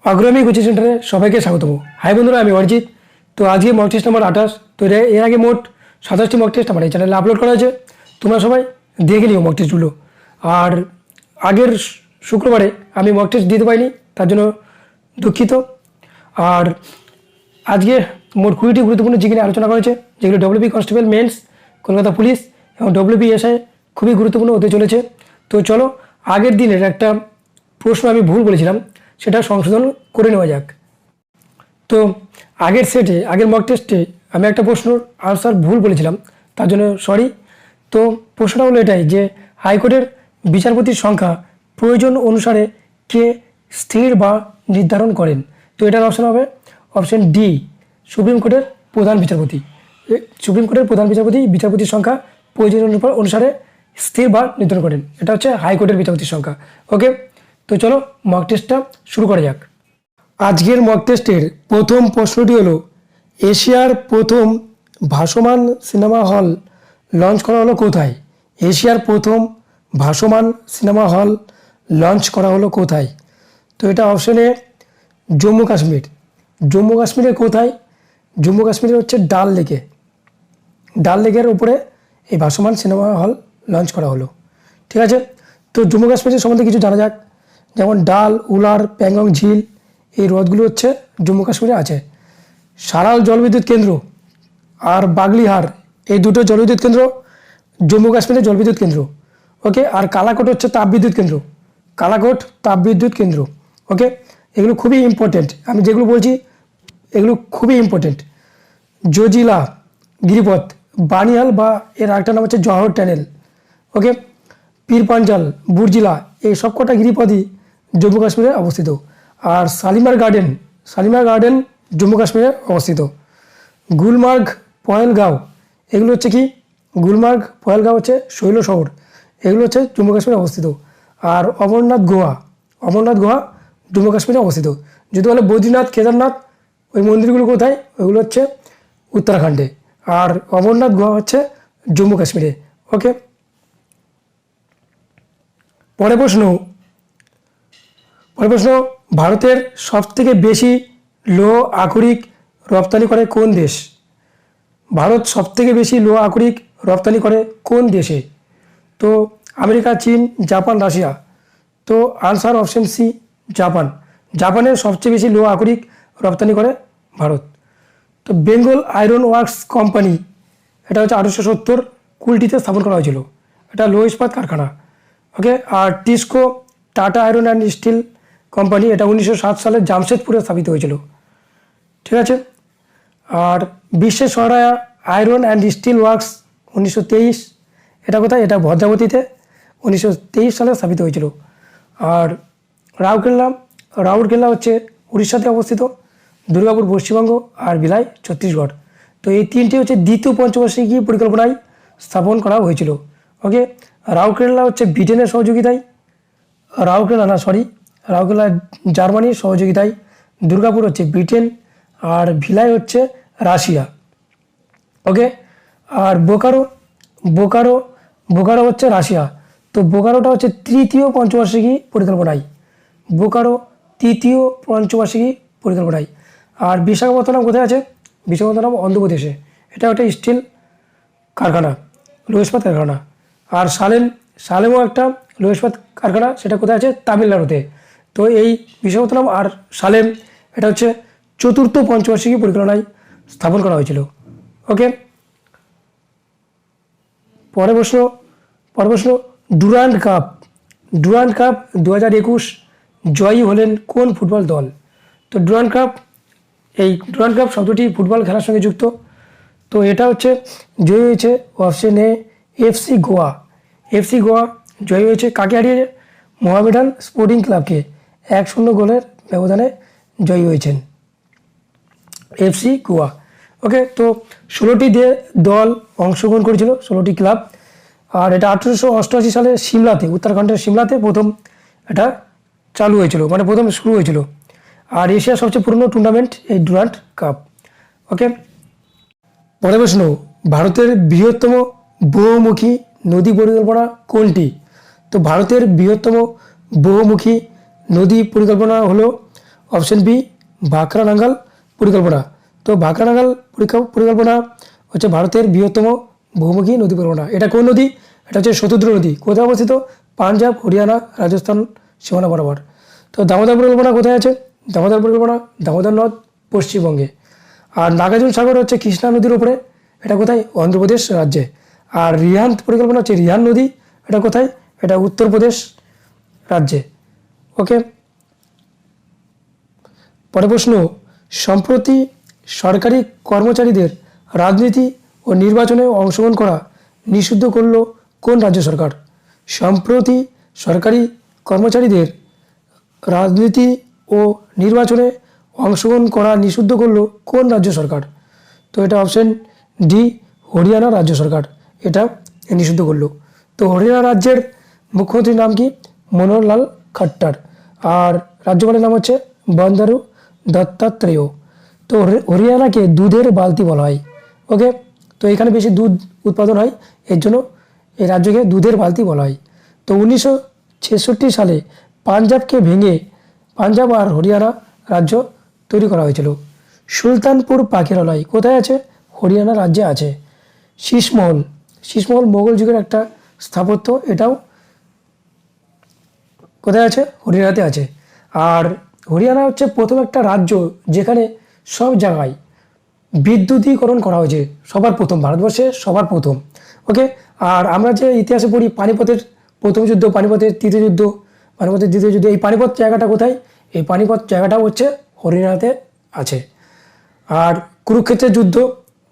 অগ্রণী কোচিং সেন্টারে সবাইকে স্বাগতম। হাই বন্ধুরা, আমি অরিজিৎ। তো আজকে মক টেস্ট নাম্বার 28। তো এর আগে মোট 27টি মক টেস্ট আমার এই চ্যানেলে আপলোড করা হয়েছে। তোমরা সবাই দেখে নিও মক টেস্টগুলো। আর আগের শুক্রবারে আমি মক টেস্ট দিতে পারিনি, তার জন্য দুঃখিত। আর আজকে মোট 20টি গুরুত্বপূর্ণ জিকে নিয়ে আলোচনা করেছে, যেগুলো WB constable men's, Kolkata police এবং ডব্লিউবি এসআই খুবই গুরুত্বপূর্ণ হতে চলেছে। তো চলো, আগের দিনের একটা প্রশ্ন আমি ভুল বলেছিলাম, সেটা সংশোধন করে নেওয়া যাক। তো আগের মক টেস্টে আমি একটা প্রশ্নর আনসার ভুল বলেছিলাম, তার জন্য সরি। তো প্রশ্নটা হলো এটাই যে হাইকোর্টের বিচারপতির সংখ্যা প্রয়োজন অনুসারে কে স্থির বা নির্ধারণ করেন। তো এটার অপশন হবে অপশন ডি, সুপ্রিম কোর্টের প্রধান বিচারপতি। সুপ্রিম কোর্টের প্রধান বিচারপতির সংখ্যা প্রয়োজন অনুসারে স্থির বা নির্ধারণ করেন। এটা হচ্ছে হাইকোর্টের বিচারপতির সংখ্যা। ওকে, তো চলো মক টেস্টটা শুরু করা যাক। আজকের মক টেস্টের প্রথম প্রশ্নটি হলো, এশিয়ার প্রথম ভাসমান সিনেমা হল লঞ্চ করা হলো কোথায়? এশিয়ার প্রথম ভাসমান সিনেমা হল লঞ্চ করা হলো কোথায়? তো এটা অপশনে জম্মু কাশ্মীর। জম্মু কাশ্মীরে কোথায়? জম্মু কাশ্মীরে হচ্ছে ডাল লেকের উপরে এই ভাসমান সিনেমা হল লঞ্চ করা হলো। ঠিক আছে, তো জম্মু কাশ্মীরের সম্বন্ধে কিছু জানা যাক। যেমন ডাল, উলার, প্যাংগং ঝিল, এই হ্রদগুলো হচ্ছে জম্মু কাশ্মীরে আছে। সারাল জলবিদ্যুৎ কেন্দ্র আর বাগলিহার, এই দুটো জলবিদ্যুৎ কেন্দ্র জম্মু কাশ্মীরের জলবিদ্যুৎ কেন্দ্র। ওকে, আর কালাকোট হচ্ছে তাপবিদ্যুৎ কেন্দ্র। ওকে, এগুলো খুবই ইম্পর্টেন্ট, আমি যেগুলো বলছি এগুলো খুবই ইম্পর্টেন্ট। জজিলা গিরিপথ, বানিয়াল বা এর আরেকটা নাম হচ্ছে জওহর টানেল। ওকে, পীর পাঞ্জাল, বুর্জিলা, এই সব কটা গিরিপথই জম্মু কাশ্মীরে অবস্থিত। আর শালিমার গার্ডেন জম্মু কাশ্মীরে অবস্থিত। গুলমার্গ, পহেলগাঁও, এগুলো হচ্ছে কি? গুলমার্গ, পহেলগাঁও হচ্ছে শৈল শহর, এগুলো হচ্ছে জম্মু কাশ্মীরে অবস্থিত। আর অমরনাথ গুহা জম্মু কাশ্মীরে অবস্থিত। যদি বলে বদ্রীনাথ, কেদারনাথ, ওই মন্দিরগুলো কোথায়? ওইগুলো হচ্ছে উত্তরাখণ্ডে। আর অমরনাথ গুহা হচ্ছে জম্মু কাশ্মীরে। ওকে, পরের প্রশ্ন, ভারতের সবথেকে বেশি লৌহ আকরিক রপ্তানি করে কোন দেশ? ভারত সবথেকে বেশি লৌহ আকরিক রপ্তানি করে কোন দেশে? তো আমেরিকা, চীন, জাপান, রাশিয়া। তো আনসার অপশন সি, জাপানের সবচেয়ে বেশি লৌহ আকরিক রপ্তানি করে ভারত। তো বেঙ্গল আয়রন ওয়ার্কস কোম্পানি, এটা হচ্ছে 1870 কুলটিতে স্থাপন করা হয়েছিল। এটা লৌহ ইস্পাত কারখানা। ওকে, আর TISCO Tata iron and steel company, এটা 1907 সালে জামশেদপুরে স্থাপিত হয়েছিল। ঠিক আছে, আর বিশ্বের Sahara iron and still works 1923, এটা কোথায়? এটা ভদ্রাবতীতে 1923 সালে স্থাপিত হয়েছিল। আর রাউরকেল্লা হচ্ছে উড়িষ্যাতে অবস্থিত, দুর্গাপুর পশ্চিমবঙ্গ, আর ভিলাই ছত্তিশগড়। তো এই তিনটি হচ্ছে দ্বিতীয় পঞ্চবার্ষিকী পরিকল্পনায় স্থাপন করা হয়েছিল। ওকে, রাউরকেল্লা হচ্ছে ব্রিটেনের সহযোগিতায়, রাউরকেল্লা জার্মানির সহযোগিতায়, দুর্গাপুর হচ্ছে ব্রিটেন, আর ভিলাই হচ্ছে রাশিয়া। ওকে, আর বোকারো হচ্ছে রাশিয়া। তো বোকারোটা হচ্ছে তৃতীয় পঞ্চবার্ষিকী পরিকল্পনায়। আর বিশাখাপত্তনম কোথায় আছে? বিশাখাপত্তনম অন্ধ্রপ্রদেশে, এটা একটা স্টিল কারখানা, লৌহ ইস্পাত কারখানা। আর সালেমও একটা লৌহ ইস্পাত কারখানা, সেটা কোথায় আছে? তামিলনাড়ুতে। তো এই বিশাখাপত্তনম আর সালেম, এটা হচ্ছে চতুর্থ পঞ্চবার্ষিকী পরিকল্পনায় স্থাপন করা হয়েছিল। ওকে, পরের প্রশ্ন, ডুরান্ড কাপ 2021 জয়ী হলেন কোন ফুটবল দল? তো ডুরান্ড কাপ শব্দটি ফুটবল খেলার সঙ্গে যুক্ত। তো এটা হচ্ছে জয়ী হয়েছে অপশন এ, এফসি গোয়া জয়ী হয়েছে। কাকে হারিয়ে? মোহামেডান স্পোর্টিং ক্লাবকে 1-0 গোলের ব্যবধানে জয়ী হয়েছেন এফসি গোয়া। ওকে, তো 16টি দল অংশগ্রহণ করেছিল, 16টি ক্লাব। আর এটা 1888 সালে উত্তরাখণ্ডের সিমলাতে প্রথম এটা চালু হয়েছিল, মানে প্রথম শুরু হয়েছিল। আর এশিয়ার সবচেয়ে পুরনো টুর্নামেন্ট এই ডুরান্ড কাপ। ওকে, পরের প্রশ্ন, ভারতের বৃহত্তম বহুমুখী নদী পরিকল্পনা কোনটি? তো ভারতের বৃহত্তম বহুমুখী নদী পরিকল্পনা হলো অপশন বি ভাকরা নাঙ্গাল পরিকল্পনা। তো ভাকরা নাঙ্গাল পরিকল্পনা হচ্ছে ভারতের বৃহত্তম বহুমুখী নদী পরিকল্পনা। এটা কোন নদী? এটা হচ্ছে শতদ্রু নদী। কোথায় অবস্থিত? পাঞ্জাব, হরিয়ানা, রাজস্থান সীমানা বরাবর। তো দামোদর পরিকল্পনা কোথায় আছে? দামোদর পরিকল্পনা দামোদর নদ পশ্চিমবঙ্গে। আর নাগার্জুন সাগর হচ্ছে কৃষ্ণা নদীর উপরে, এটা কোথায়? অন্ধ্রপ্রদেশ রাজ্যে। আর রিহান পরিকল্পনা হচ্ছে রিহান নদী, এটা কোথায়? এটা উত্তরপ্রদেশ রাজ্যে। ওকে, পরের প্রশ্ন, সম্প্রতি সরকারি কর্মচারীদের রাজনীতি ও নির্বাচনে অংশগ্রহণ করা নিষিদ্ধ করল কোন রাজ্য সরকার? সম্প্রতি সরকারি কর্মচারীদের রাজনীতি ও নির্বাচনে অংশগ্রহণ করা নিষিদ্ধ করল কোন রাজ্য সরকার? তো এটা অপশন ডি হরিয়ানা রাজ্য সরকার এটা নিষিদ্ধ করলো। তো হরিয়ানা রাজ্যের মুখ্যমন্ত্রীর নাম কি? মনোহর লাল খট্টার। আর রাজ্যপালের নাম হচ্ছে বন্দারু দত্তাত্রেয়। তো হরিয়ানাকে দুধের বালতি বলা হয়। ওকে, তো এখানে বেশি দুধ উৎপাদন হয়, এর জন্য এই রাজ্যকে দুধের বালতি বলা হয়। তো 1966 সালে পাঞ্জাবকে ভেঙে পাঞ্জাব আর হরিয়ানা রাজ্য তৈরি করা হয়েছিল। সুলতানপুর পাখিরালয় কোথায় আছে? হরিয়ানা রাজ্যে আছে। শীষমহল, শীষমহল মোগল যুগের একটা স্থাপত্য, এটাও কোথায় আছে? হরিয়ানাতে আছে। আর হরিয়ানা হচ্ছে প্রথম একটা রাজ্য যেখানে সব জায়গায় বিদ্যুতীকরণ করা হয়েছে, সবার প্রথম, ভারতবর্ষে সবার প্রথম। ওকে, আর আমরা যে ইতিহাসে পড়ি পানিপথের প্রথম যুদ্ধ, পানিপথের তৃতীয় যুদ্ধ, পানিপথের দ্বিতীয় যুদ্ধ, এই পানিপথ জায়গাটা কোথায়? এই পানিপথ জায়গাটাও হচ্ছে হরিয়ানাতে আছে। আর কুরুক্ষেত্রের যুদ্ধ,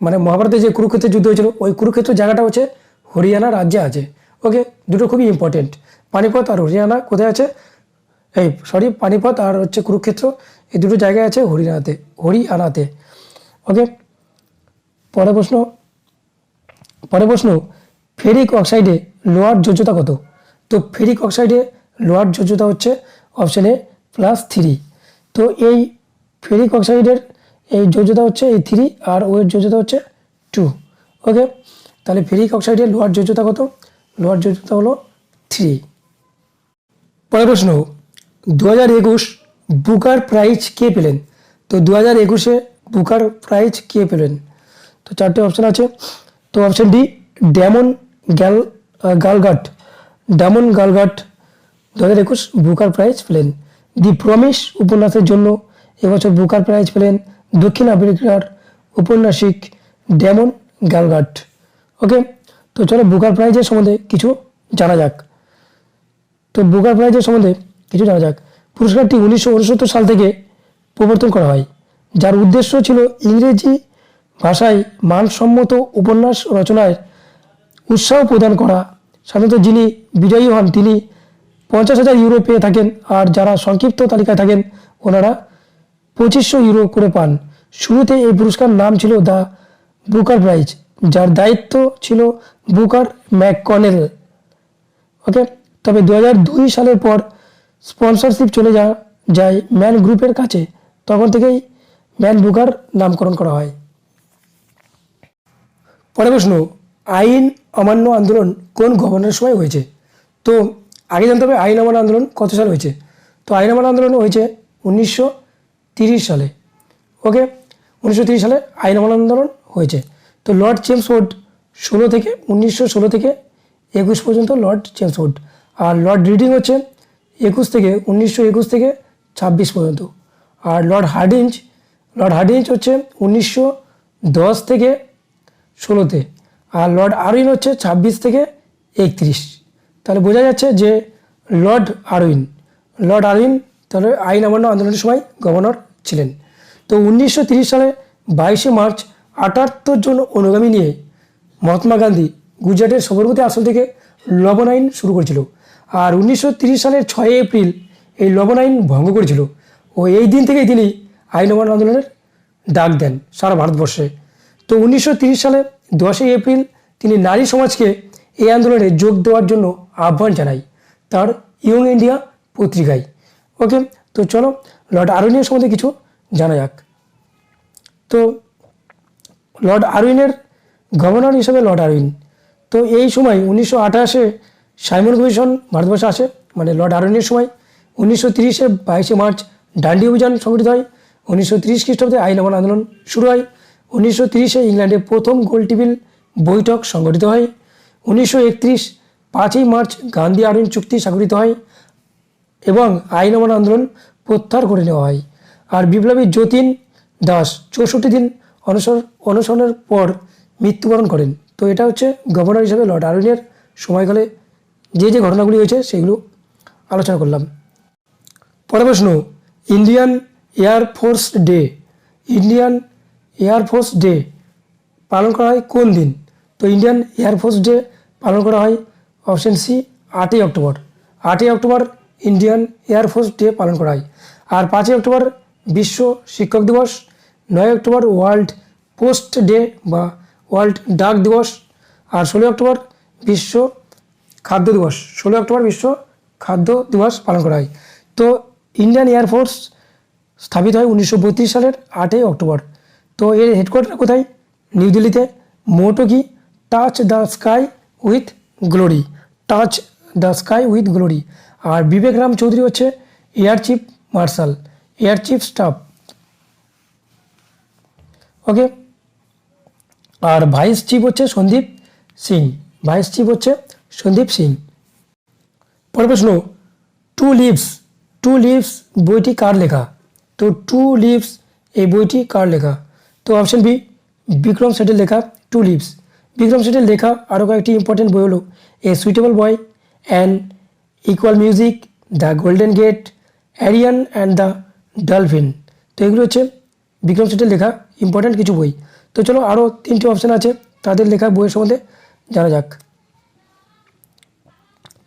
মানে মহাভারতে যে কুরুক্ষেত্রের যুদ্ধ হয়েছিল, ওই কুরুক্ষেত্র জায়গাটা হচ্ছে হরিয়ানা রাজ্যে আছে। ওকে, দুটো খুবই ইম্পর্টেন্ট। পানিপথ আর হরিয়ানা কোথায় আছে? পানিপথ আর হচ্ছে কুরুক্ষেত্র, এই দুটো জায়গায় আছে হরিয়ানাতে। ওকে, পরের প্রশ্ন, ফেরিক অক্সাইডে লোহার যোজ্যতা কত? তো ফেরিক অক্সাইডে লোহার যোজ্যতা হচ্ছে অপশন এ +3। তো এই ফেরিক অক্সাইডের এই যোজ্যতা হচ্ছে এই 3 আর ওয়ের যোজ্যতা হচ্ছে 2। ওকে, তাহলে ফেরিক অক্সাইডের লোহার যোজ্যতা কত? লোহার যোজ্যতা হলো 3। পরের প্রশ্ন, 2021 বুকার প্রাইজ কে পেলেন? তো 2021-এ বুকার প্রাইজ কে পেলেন? তো 4টে অপশন আছে। তো option D Damon Galgut. Damon Galgut 2021 Booker prize পেলেন। দি প্রমিস উপন্যাসের জন্য এবছর বুকার প্রাইজ পেলেন দক্ষিণ আফ্রিকার ঔপন্যাসিক ড্যামন গালগাট। ওকে, তো চলো বুকার প্রাইজের সম্বন্ধে কিছু জানা যাক। পুরস্কারটি 1969 সাল থেকে প্রবর্তন করা হয়, যার উদ্দেশ্য ছিল ইংরেজি ভাষায় মানসম্মত উপন্যাস রচনায় উৎসাহ প্রদান করা। সাধারণত যিনি বিজয়ী হন তিনি 50,000 ইউরো পেয়ে থাকেন, আর যারা সংক্ষিপ্ত তালিকায় থাকেন ওনারা 2500 ইউরো করে পান। শুরুতে এই পুরস্কার নাম ছিল দ্য বুকার প্রাইজ, যার দায়িত্ব ছিল বুকার ম্যাককনেল। ওকে, তবে 2002 সালের পর স্পন্সরশিপ চলে যায় ম্যান গ্রুপের কাছে, তখন থেকেই ম্যান বুকার নামকরণ করা হয়। পরের প্রশ্ন, আইন অমান্য আন্দোলন কোন গভর্নরের সময় হয়েছে? তো আগে জানতে হবে আইন অমান্য আন্দোলন কত সালে হয়েছে। তো আইন অমান্য আন্দোলন হয়েছে 1930 সালে। ওকে, 1930 সালে আইন অমান্য আন্দোলন হয়েছে। তো লর্ড চেমসফোর্ড 1916 থেকে 21 পর্যন্ত লর্ড চেমসফোর্ড। আর লর্ড রিডিং হচ্ছে 1921 থেকে 26 পর্যন্ত। আর লর্ড হার্ডিঞ্জ হচ্ছে 1910 থেকে 16-তে। আর লর্ড আরউইন হচ্ছে 26 থেকে 31। তাহলে বোঝা যাচ্ছে যে লর্ড আরউইন তাহলে আইন অমান্য আন্দোলনের সময় গভর্নর ছিলেন। তো 1930 সালে 22 মার্চ 78 জন অনুগামী নিয়ে মহাত্মা গান্ধী গুজরাটের সবরমতী আসন থেকে লবণ আইন শুরু করেছিল। আর 1930 সালের 6 এপ্রিল এই লবণ আইন ভঙ্গ করেছিল, ও এই দিন থেকেই তিনি আইন অমান্য আন্দোলনের ডাক দেন সারা ভারতবর্ষে। তো 1930 সালে 10 এপ্রিল তিনি নারী সমাজকে এই আন্দোলনে যোগ দেওয়ার জন্য আহ্বান জানায় তার ইয়ং ইন্ডিয়া পত্রিকায়। ওকে, তো চলো লর্ড আরউইনের সম্বন্ধে কিছু জানা যাক। তো লর্ড আরউইনের গভর্নর হিসেবে লর্ড আরউইন, তো এই সময় 1928-এ সাইমন কমিশন ভারতবর্ষে আসে, মানে লর্ড আরউইনের সময়। 1930-এ 22 মার্চ ডান্ডি অভিযান সংগঠিত হয়। 1930 খ্রিস্টাব্দে আইন অমান্য আন্দোলন শুরু হয়। 1930-এ ইংল্যান্ডে প্রথম গোলটেবিল বৈঠক সংগঠিত হয়। 1931 5ই মার্চ গান্ধী আরউইন চুক্তি স্বাক্ষরিত হয় এবং আইন অমান্য আন্দোলন প্রত্যাহার করে নেওয়া হয়। আর বিপ্লবী যতীন দাস 64 দিন অনশনের পর মৃত্যুবরণ করেন। তো এটা হচ্ছে গভর্নর হিসেবে লর্ড আরউইনের সময়কালে যে ঘটনাগুলি হয়েছে সেগুলো আলোচনা করলাম। পরের প্রশ্ন, Indian air force day. Indian air force day পালন করা হয় কোন দিন? তো ইন্ডিয়ান এয়ারফোর্স ডে পালন করা হয় অপশন সি 8ই অক্টোবর। 8ই অক্টোবর ইন্ডিয়ান এয়ারফোর্স ডে পালন করা হয়। আর 5ই অক্টোবর বিশ্ব শিক্ষক দিবস। 9 অক্টোবর ওয়ার্ল্ড পোস্ট ডে বা ওয়ার্ল্ড ডাক দিবস। আর 16 অক্টোবর বিশ্ব খাদ্য দিবস। 16 অক্টোবর বিশ্ব খাদ্য দিবস পালন করা হয়। তো ইন্ডিয়ান এয়ারফোর্স স্থাপিত হয় 1932 সালের 8ই অক্টোবর। তো এর হেডকোয়ার্টার কোথায়? নিউ দিল্লিতে। মোটো কি? Touch the sky with glory. Touch the sky with glory. আর বিবেক রাম চৌধুরী হচ্ছে air chief marshal, air chief staff. Okay. আর ভাইস চিফ হচ্ছে সন্দীপ সিং। ভাইস চিফ হচ্ছে সন্দীপ সিং। পরের প্রশ্ন, টু লিভস বইটি কার লেখা? তো টু লিভস এই বইটি কার লেখা? তো অপশন বি বিক্রম সেঠের লেখা টু লিভস। বিক্রম সেঠের লেখা আরও কয়েকটি ইম্পর্টেন্ট বই হলো a suitable boy, an equal music, the golden gate, Arion and the dolphin. তো এগুলো হচ্ছে বিক্রম সেঠের লেখা ইম্পর্টেন্ট কিছু বই। তো চলো আরও 3টি অপশান আছে তাদের লেখা বইয়ের সম্বন্ধে জানা যাক।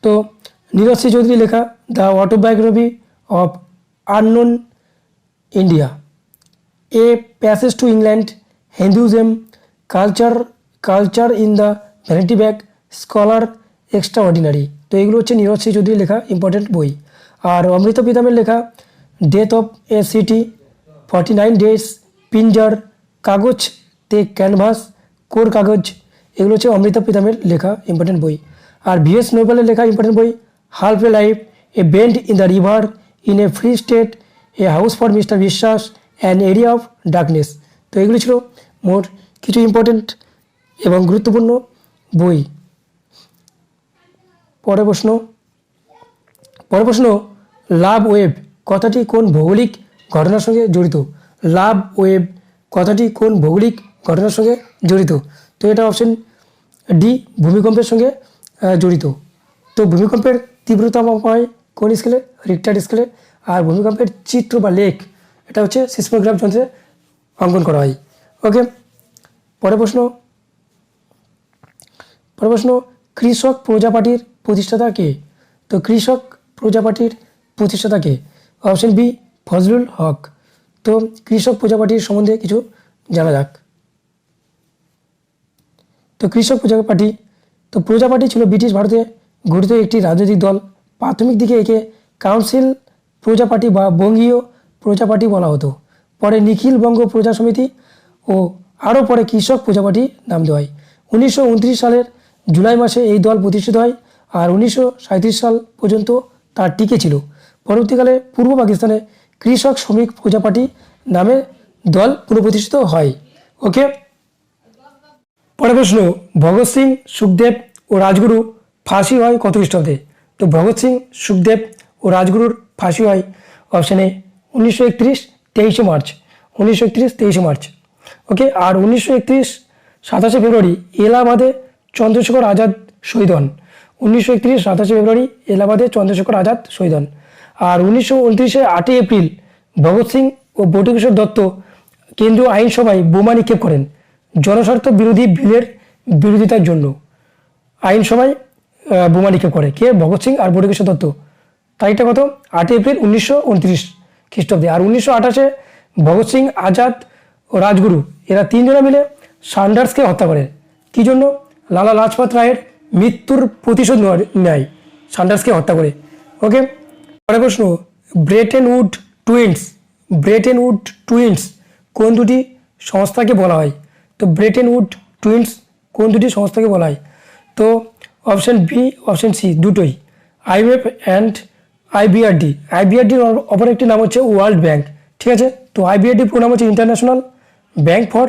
তো নীরজ সি চৌধুরী লেখা the autobiography of unknown India, a passage to England, Hinduism, culture in the vanity bag, scholar, extra ordinary. তো এগুলো হচ্ছে নীরজ সি চৌধুরীর লেখা ইম্পর্টেন্ট বই। আর অমৃত প্রীতমের লেখা death of a city, 49 days, Pinjar, Kagaz te canvas, core কাগজ। এগুলো হচ্ছে অমৃতা প্রীতমের লেখা ইম্পর্টেন্ট বই। আর ভিএস নোবেলের লেখা ইম্পর্টেন্ট বই half a life, a bend in the river, in a free state, a house for mister Biswas, an area of darkness. তো এগুলো ছিল মোট কিছু ইম্পর্টেন্ট এবং গুরুত্বপূর্ণ বই। পরের প্রশ্ন, লাভ ওয়েভ কথাটি কোন ভৌগোলিক ঘটনার সঙ্গে জড়িত? লাভ ওয়েভ কথাটি কোন ভৌগোলিক ঘটনার সঙ্গে জড়িত? তো এটা অপশন ডি ভূমিকম্পের সঙ্গে জড়িত। তো ভূমিকম্পের তীব্রতা মাপা হয় কোন স্কেলে? রিক্টার স্কেলে। আর ভূমিকম্পের চিত্র বা লেখ এটা হচ্ছে সিসমোগ্রাফ যন্ত্রে অঙ্কন করা হয়। ওকে। পরের প্রশ্ন, কৃষক প্রজা পার্টির প্রতিষ্ঠাতা কে? তো কৃষক প্রজা পার্টির প্রতিষ্ঠাতা কে? অপশন বি ফজলুল হক। তো কৃষক প্রজা পার্টির সম্বন্ধে কিছু জানা যাক। তো কৃষক প্রজা পার্টি, তো প্রজা পার্টি ছিল ব্রিটিশ ভারতে গঠিত একটি রাজনৈতিক দল। প্রাথমিক দিকে একে কাউন্সিল প্রজা পার্টি বা বঙ্গীয় প্রজা পার্টি বলা হতো। পরে নিখিল বঙ্গ প্রজা সমিতি ও আরও পরে কৃষক প্রজা পার্টি নাম দেওয়া হয়। 1929 সালের জুলাই মাসে এই দল প্রতিষ্ঠিত হয় আর 1937 সাল পর্যন্ত তার টিকে ছিল। পরবর্তীকালে পূর্ব পাকিস্তানে কৃষক শ্রমিক প্রজা পার্টি নামে দল পুনঃপ্রতিষ্ঠিত হয়। ওকে। পরের প্রশ্ন, ভগৎ সিং, সুখদেব ও রাজগুরু ফাঁসি হয় কত খ্রিস্টাব্দে? তো ভগৎ সিং, সুখদেব ও রাজগুরুর ফাঁসি হয় অপশন এ 1931 23 মার্চ। 1931 23 মার্চ। ওকে। আর 1931 27 ফেব্রুয়ারি এলাহাবাদে চন্দ্রশেখর আজাদ শহীদ হন। 1931 27 ফেব্রুয়ারি এলাহাবাদে চন্দ্রশেখর আজাদ শহীদ হন। আর 1929 8ই এপ্রিল ভগৎ সিং ও বটুকেশ্বর দত্ত কেন্দ্রীয় আইনসভায় বোমা নিক্ষেপ করেন জনস্বার্থ বিরোধী বিলের বিরোধিতার জন্য। আইনসভায় বোমা নিক্ষেপ করে কে? ভগৎ সিং আর বটুকেশ্বর দত্ত। তারিখটা কত? 8ই এপ্রিল 1929 খ্রিস্টাব্দে। আর 1928 ভগৎ সিং, আজাদ ও রাজগুরু এরা 3 জনে মিলে সান্ডার্সকে হত্যা করে। কী জন্য? লালা লাজপত রায়ের মৃত্যুর প্রতিশোধ নেয় সান্ডার্সকে হত্যা করে। ওকে। পরের প্রশ্ন, ব্রেটেন উড টুইন্স কোন দুটি সংস্থাকে বলা হয়? তো ব্রেটেন উড টুইন্স কোন দুটি সংস্থাকে বলা হয়? তো অপশন বি, অপশন সি দুটোই, IMF অ্যান্ড আইবিআরডি, আইবিআরডির অপর একটি নাম হচ্ছে ওয়ার্ল্ড ব্যাংক, ঠিক আছে। তো আইবিআরডি পুরো নাম হচ্ছে international bank for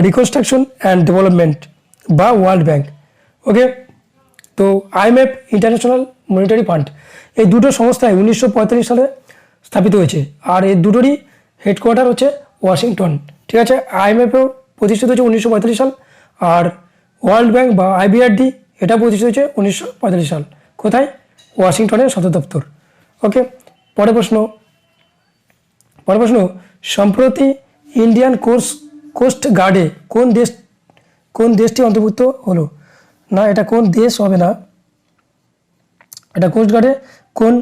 reconstruction and development বা ওয়ার্ল্ড ব্যাংক, ওকে। তো আইএমএফ, ইন্টারন্যাশনাল মনিটারি ফান্ড, এই দুটো সংস্থায় 1945 সালে স্থাপিত হয়েছে, আর এই দুটোরই হেডকোয়ার্টার হচ্ছে ওয়াশিংটন, ঠিক আছে। আইএমএফও প্রতিষ্ঠিত হয়েছে 1945 সাল, আর ওয়ার্ল্ড ব্যাংক বা আইবিআরডি এটা প্রতিষ্ঠিত হয়েছে 1945 সাল। কোথায়? ওয়াশিংটনের সদর দপ্তর, ওকে। পরের প্রশ্ন, সম্প্রতি ইন্ডিয়ান কোস্ট গার্ডে কোন দেশটি অন্তর্ভুক্ত হলো? না, এটা কোন দেশ হবে না, এটা কোস্ট গার্ডে কোন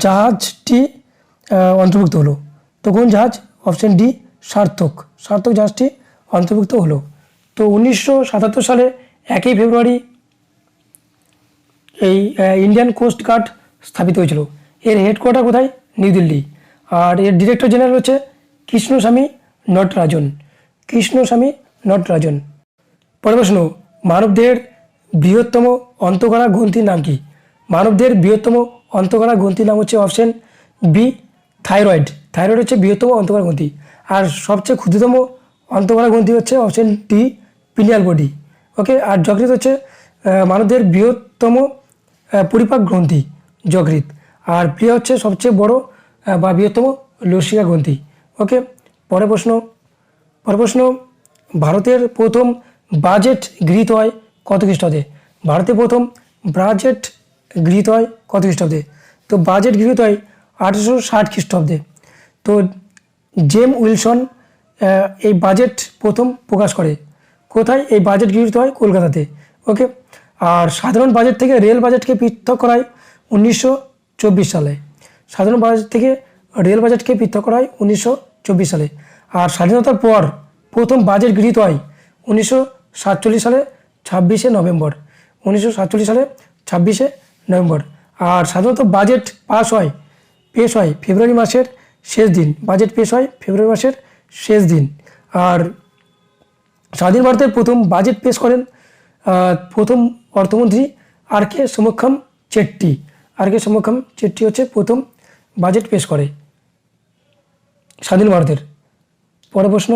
জাহাজটি অন্তর্ভুক্ত হলো? তো কোন জাহাজ? অপশন ডি, সার্থক জাহাজটি অন্তর্ভুক্ত হলো। তো 1977 সালে 1 ফেব্রুয়ারি এই ইন্ডিয়ান কোস্ট গার্ড স্থাপিত হয়েছিল। এর হেডকোয়ার্টার কোথায়? নিউ দিল্লি। আর এর ডিরেক্টর জেনারেল হচ্ছে কৃষ্ণস্বামী নটরাজন। পরের প্রশ্ন, মানবদেহের বৃহত্তম অন্তঃকণা গ্রন্থির নাম কি? মানবদেহের বৃহত্তম অন্তঃকণা গ্রন্থির নাম হচ্ছে অপশন বি, থাইরয়েড হচ্ছে বৃহত্তম অন্তঃকণা গ্রন্থি। আর সবচেয়ে ক্ষুদ্রতম অন্তঃকণা গ্রন্থি হচ্ছে অপশন ডি, পিনিয়াল বডি, ওকে। আর যকৃৎ হচ্ছে মানবদেহের বৃহত্তম পরিপাক গ্রন্থি, যকৃৎ। আর প্লিয়া হচ্ছে সবচেয়ে বড় বা বৃহত্তম লসিকা গ্রন্থি, ওকে। পরের প্রশ্ন, ভারতের প্রথম বাজেট গৃহীত হয় কত খ্রিস্টাব্দে? ভারতে প্রথম বাজেট গৃহীত হয় কত খ্রিস্টাব্দে? তো বাজেট গৃহীত হয় 1860 খ্রিস্টাব্দে। তো জেম উইলসন এই বাজেট প্রথম প্রকাশ করে। কোথায় এই বাজেট গৃহীত হয়? কলকাতাতে, ওকে। আর সাধারণ বাজেট থেকে রেল বাজেটকে পৃথক করা হয় 1924 সালে। সাধারণ বাজেট থেকে রেল বাজেটকে পৃথক করা হয় 1924 সালে। আর স্বাধীনতার পর প্রথম বাজেট গৃহীত হয় 1947 সালে 26শে নভেম্বর। 1947 সালে 26শে নভেম্বর। আর সাধারণত বাজেট পেশ হয় ফেব্রুয়ারি মাসের শেষ দিন। বাজেট পেশ হয় ফেব্রুয়ারি মাসের শেষ দিন। আর স্বাধীন ভারতের প্রথম বাজেট পেশ করেন প্রথম অর্থমন্ত্রী আর কে সমক্ষম চেট্টি হচ্ছে প্রথম বাজেট পেশ করে স্বাধীন ভারতের। পরের প্রশ্ন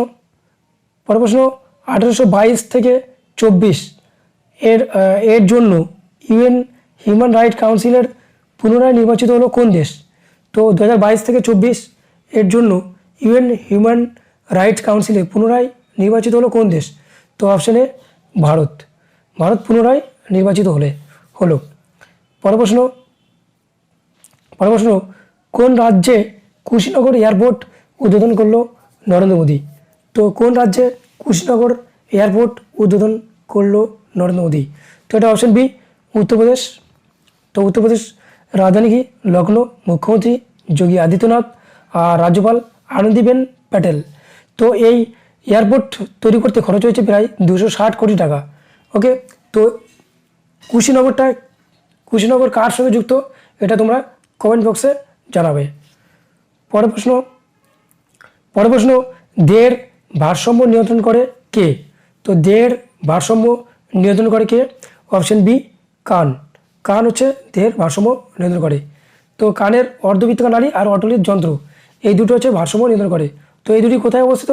1822 থেকে 24 এর জন্য ইউএন হিউম্যান রাইট কাউন্সিলের পুনরায় নির্বাচিত হলো কোন দেশ? তো 2022 থেকে 24 এর জন্য ইউএন হিউম্যান রাইটস কাউন্সিলে পুনরায় নির্বাচিত হলো কোন দেশ? তো অপশানে ভারত পুনরায় নির্বাচিত হলো। পরের প্রশ্ন, কোন রাজ্যে কুশীনগর এয়ারপোর্ট উদ্বোধন করলো নরেন্দ্র মোদী? তো কোন রাজ্যে কুশীনগর এয়ারপোর্ট উদ্বোধন করলো নরেন্দ্র মোদী? তো এটা অপশন বি, উত্তরপ্রদেশ। তো উত্তরপ্রদেশ রাজধানী কি? লখনৌ। মুখ্যমন্ত্রী যোগী আদিত্যনাথ আর রাজ্যপাল আনন্দীবেন প্যাটেল। তো এই এয়ারপোর্ট তৈরি করতে খরচ হয়েছে প্রায় 260 কোটি টাকা, ওকে। তো কুশীনগর কার সঙ্গে যুক্ত এটা তোমরা কমেন্ট বক্সে জানাবে। পরের প্রশ্ন, দেহের ভারসাম্য নিয়ন্ত্রণ করে কে? তো দেহের ভারসাম্য নিয়ন্ত্রণ করে কে? অপশন বি, কান হচ্ছে দেহের ভারসাম্য নিয়ন্ত্রণ করে। তো কানের অর্ধবৃত্তাকার নালী আর অটলিত যন্ত্র, এই দুটো হচ্ছে ভারসাম্য নিয়ন্ত্রণ করে। তো এই দুটি কোথায় অবস্থিত?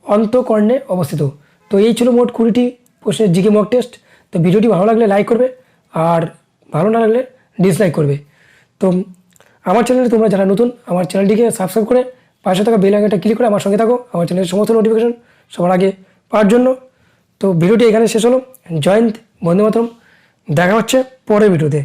অন্তঃকর্ণে অবস্থিত। তো এই ছিল মোট 20টি প্রশ্নের জিকে মক টেস্ট। তো ভিডিওটি ভালো লাগলে লাইক করবে, আর ভালো না লাগলে ডিসলাইক করবে। তো আমার চ্যানেলে তোমরা যারা নতুন, আমার চ্যানেলটিকে সাবস্ক্রাইব করে পাশে থাকা বেল আইকনটা ক্লিক করে আমার সঙ্গে থাকো আমার চ্যানেলের সমস্ত নোটিফিকেশন সবার আগে পাওয়ার জন্য। তো ভিডিওটি এখানে শেষ হলো। জয় হিন্দ, বন্দে মাতরম। দেখা হচ্ছে পরের ভিডিওতে।